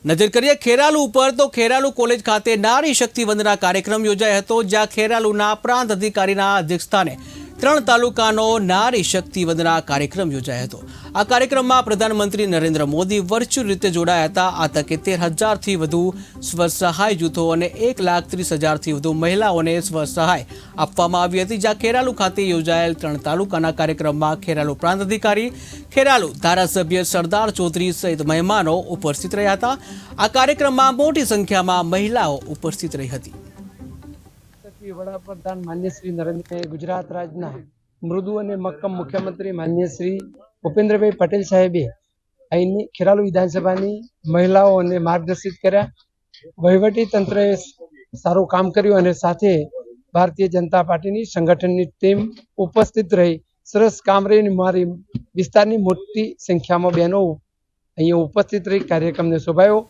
નજર કરીએ ખેરાલુ ઉપર તો ખેરાલુ કોલેજ ખાતે નારી શક્તિ વંદના કાર્યક્રમ યોજાયો હતો, જ્યાં ખેરાલુના પ્રાંત અધિકારીના અધ્યક્ષસ્થાને 3 તાલુકાનો નારી શક્તિ વંદના કાર્યક્રમ યોજાયો હતો। આ કાર્યક્રમમાં પ્રધાનમંત્રી નરેન્દ્ર મોદી વર્ચ્યુઅલ રીતે જોડાયા હતા। આ તકે 13,000થી વધુ સ્વસહાય જૂથો અને 1,30,000થી વધુ મહિલાઓને સ્વસહાય આપવામાં આવી હતી। જ્યાં ખેરાલુ ખાતે યોજાયેલ 3 તાલુકાના કાર્યક્રમમાં ખેરાલુ પ્રાંત અધિકારી, ખેરાલુ ધારાસભ્ય સરદાર ચૌધરી સહિત મહેમાનો ઉપસ્થિત રહ્યા હતા। આ કાર્યક્રમમાં મોટી સંખ્યામાં મહિલાઓ ઉપસ્થિત રહી હતી। વડાપ્રધાન માન્ય શ્રી નરેન્દ્ર ગુજરાત રાજ્યના મૃદુ અને મક્કમ મુખ્યમંત્રી માન્ય શ્રી ભૂપેન્દ્રભાઈ પટેલ સાહેબે અહીંની ખેરાલુ વિધાનસભાની મહિલાઓને માર્ગદર્શિત કર્યા। વહીવટી તંત્રએ સારું કામ કર્યું અને સાથે ભારતીય જનતા પાર્ટીની સંગઠનની ટીમ ઉપસ્થિત રહી સરસ કામ રહી। મારી વિસ્તારની મોટી સંખ્યામાં બહેનો અહીંયા ઉપસ્થિત રહી કાર્યક્રમને શોભાયો।